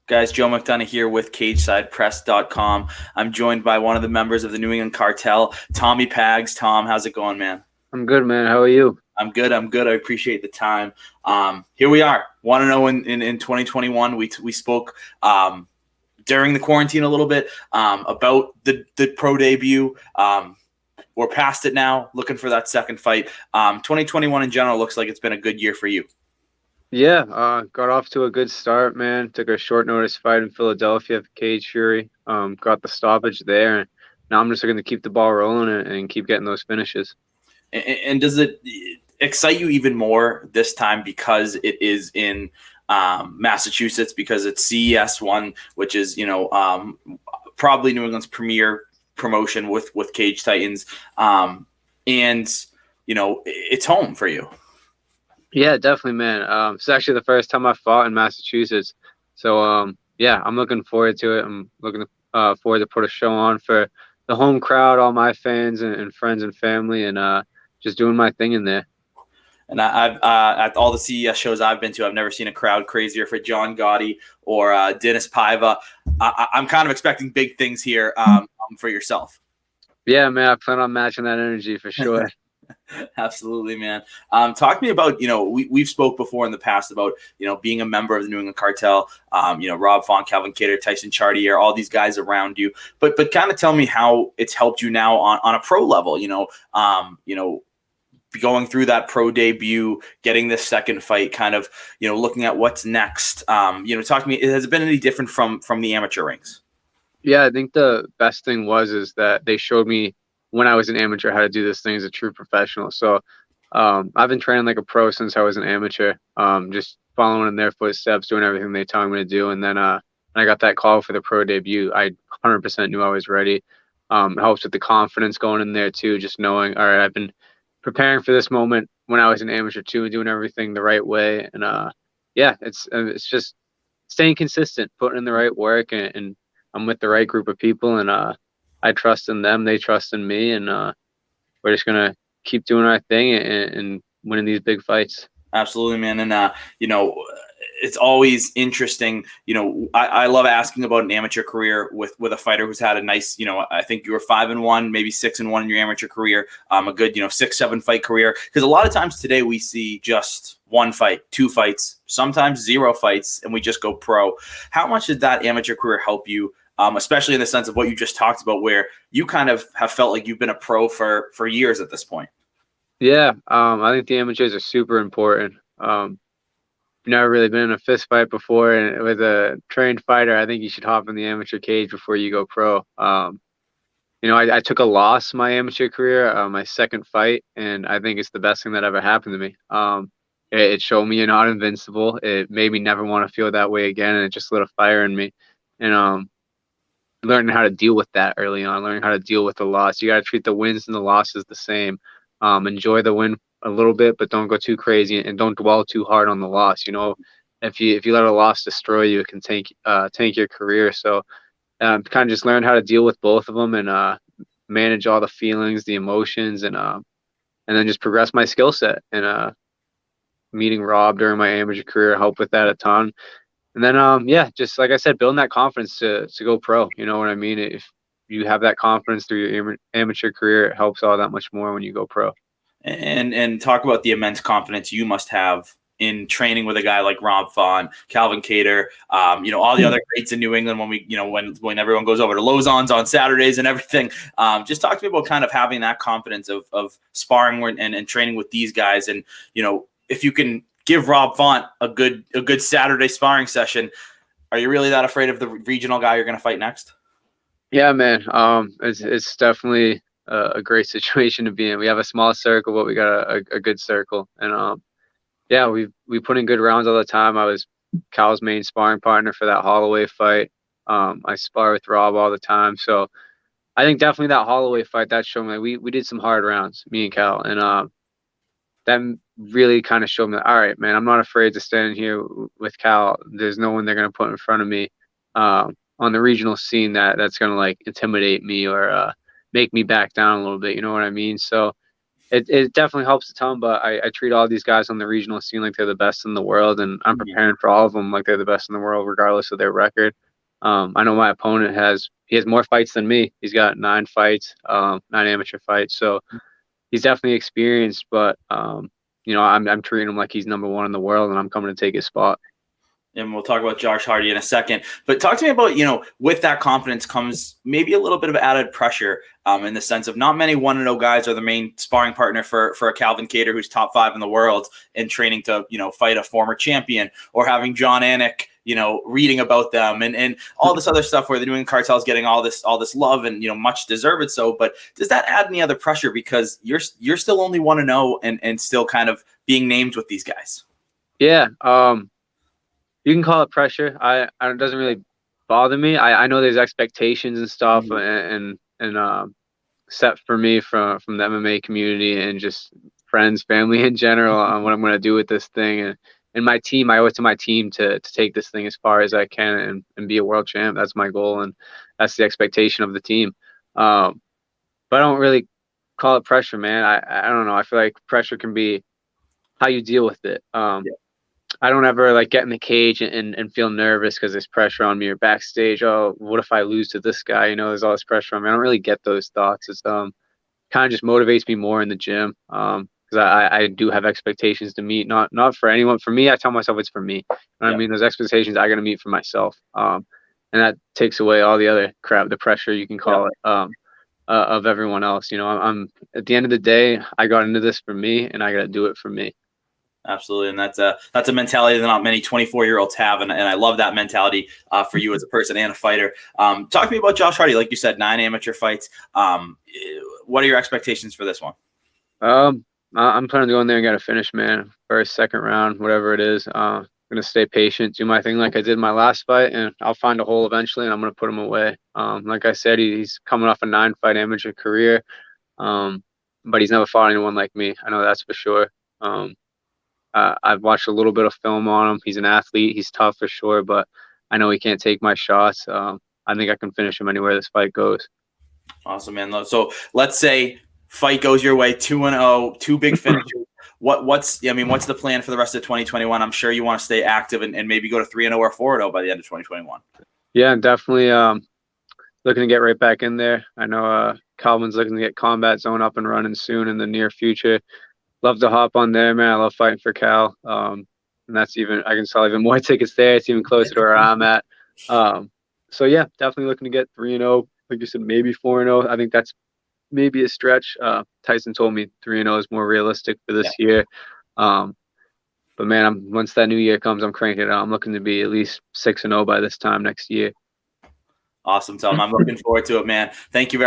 Guys, Joe McDonough here with CagesidePress.com. I'm joined by one of the members of the New England Cartel, Tommy Pags. Tom, how's it going, man? I'm good, man. How are you? I'm good. I appreciate the time. Here we are. Want to know in 2021, we spoke during the quarantine a little bit about the pro debut. We're past it now, looking for that second fight. 2021 in general looks like it's been a good year for you. Yeah, got off to a good start, man. Took a short notice fight in Philadelphia for Cage Fury. Got the stoppage there. And now I'm just looking to keep the ball rolling and keep getting those finishes. And does it excite you even more this time because it is in Massachusetts, because it's CES 1, which is probably New England's premier promotion with Cage Titans, and it's home for you. Yeah, definitely, man. It's actually the first time I fought in Massachusetts, so yeah, I'm looking forward to it. I'm looking forward to put a show on for the home crowd, all my fans and friends and family, and just doing my thing in there. And I've at all the CES shows I've been to, I've never seen a crowd crazier for John Gotti or Dennis Paiva. I'm kind of expecting big things here for yourself. Yeah, man, I plan on matching that energy for sure. Absolutely, man. Talk to me about, we've spoke before in the past about, being a member of the New England Cartel, Rob Font, Calvin Kattar, Tyson Chartier, all these guys around you, but kind of tell me how it's helped you now on a pro level, going through that pro debut, getting this second fight, kind of, looking at what's next. Talk to me, has it been any different from the amateur ranks? Yeah, I think the best thing is that they showed me when I was an amateur how to do this thing as a true professional. So I've been training like a pro since I was an amateur, just following in their footsteps, doing everything they tell me to do. And then when I got that call for the pro debut, I 100% knew I was ready. It helps with the confidence going in there too, just knowing, all right, I've been preparing for this moment when I was an amateur too, and doing everything the right way. And yeah, it's just staying consistent, putting in the right work, and I'm with the right group of people, and I trust in them, they trust in me, and we're just gonna keep doing our thing and winning these big fights. Absolutely, man. And it's always interesting. I love asking about an amateur career with a fighter who's had a nice, I think you were 5-1, maybe 6-1 in your amateur career, a good, 6-7 fight career. Because a lot of times today we see just one fight, two fights, sometimes 0 fights, and we just go pro. How much did that amateur career help you? Especially in the sense of what you just talked about, where you kind of have felt like you've been a pro for years at this point. Yeah, I think the amateurs are super important. Never really been in a fist fight before, and with a trained fighter, I think you should hop in the amateur cage before you go pro. I took a loss my amateur career, my second fight, and I think it's the best thing that ever happened to me. It showed me you're not invincible. It made me never want to feel that way again, and it just lit a fire in me. And learning how to deal with that early on, learning how to deal with the loss. You got to treat the wins and the losses the same. Enjoy the win a little bit, but don't go too crazy and don't dwell too hard on the loss. If you let a loss destroy you, it can tank your career. So kind of just learn how to deal with both of them and manage all the feelings, the emotions, and then just progress my skill set. And meeting Rob during my amateur career helped with that a ton. And then yeah, just like I said, building that confidence to go pro. You know what I mean? If you have that confidence through your amateur career, it helps all that much more when you go pro. And talk about the immense confidence you must have in training with a guy like Rob Font, Calvin Kattar, all the other greats in New England when we, when everyone goes over to Lozon's on Saturdays and everything. Just talk to me about kind of having that confidence of sparring and training with these guys. And, if you can give Rob Font a good Saturday sparring session, are you really that afraid of the regional guy you're going to fight next? Yeah, man. It's definitely a great situation to be in. We have a small circle, but we got a good circle, and yeah, we put in good rounds all the time. I was Cal's main sparring partner for that Holloway fight. I spar with Rob all the time, so I think definitely that Holloway fight that showed me we did some hard rounds, me and Cal, and that really kind of showed me, all right, man, I'm not afraid to stand here with Cal. There's no one they're gonna put in front of me on the regional scene that's gonna like intimidate me or make me back down a little bit. You know what I mean? So it definitely helps a ton, but I treat all these guys on the regional scene like they're the best in the world, and I'm Mhm. preparing for all of them like they're the best in the world, regardless of their record. I know my opponent he has more fights than me. He's got 9 fights, 9 amateur fights, so he's definitely experienced. But I'm treating him like he's #1 in the world, and I'm coming to take his spot. And we'll talk about Josh Hardy in a second. But talk to me about, with that confidence comes maybe a little bit of added pressure, in the sense of not many 1-0 guys are the main sparring partner for a Calvin Kattar who's top 5 in the world and training to, fight a former champion, or having John Anik, reading about them and all this other stuff where the New England Cartel is getting all this love and, much deserved so. But does that add any other pressure because you're still only 1-0 and still kind of being named with these guys? Yeah. You can call it pressure. It doesn't really bother me. I know there's expectations and stuff, and set for me from the MMA community and just friends, family in general on what I'm going to do with this thing. And my team, I owe it to my team to take this thing as far as I can and be a world champ. That's my goal, and that's the expectation of the team. But I don't really call it pressure, man. I don't know. I feel like pressure can be how you deal with it. I don't ever like get in the cage and feel nervous because there's pressure on me, or backstage. Oh, what if I lose to this guy? There's all this pressure on me. I don't really get those thoughts. It's kind of just motivates me more in the gym. Because I do have expectations to meet, not for anyone. For me, I tell myself it's for me. You know what I mean? Those expectations I got to meet for myself. And that takes away all the other crap, the pressure you can call it, of everyone else. I'm at the end of the day, I got into this for me, and I got to do it for me. Absolutely, and that's a mentality that not many 24-year-olds have, and I love that mentality for you as a person and a fighter. Talk to me about Josh Hardy. Like you said, 9 amateur fights. What are your expectations for this one? I'm planning to go in there and get a finish, man. First, second round, whatever it is. I'm gonna stay patient, do my thing like I did my last fight, and I'll find a hole eventually, and I'm gonna put him away. Like I said, he's coming off a 9-fight amateur career, but he's never fought anyone like me. I know that's for sure. I've watched a little bit of film on him. He's an athlete. He's tough for sure, but I know he can't take my shots. I think I can finish him anywhere this fight goes. Awesome, man. So let's say fight goes your way, 2-0, 2 big finishes. What's the plan for the rest of 2021? I'm sure you want to stay active and maybe go to 3-0 or 4-0 by the end of 2021. Yeah, definitely looking to get right back in there. I know Calvin's looking to get Combat Zone up and running soon in the near future. Love to hop on there, man. I love fighting for Cal. And that's I can sell even more tickets there. It's even closer to where I'm at. So yeah, definitely looking to get 3-0. Like you said, maybe 4-0. I think that's maybe a stretch. Tyson told me 3-0 is more realistic for this year. But man, once that new year comes, I'm cranking it out. I'm looking to be at least 6-0 by this time next year. Awesome, Tom. I'm looking forward to it, man. Thank you very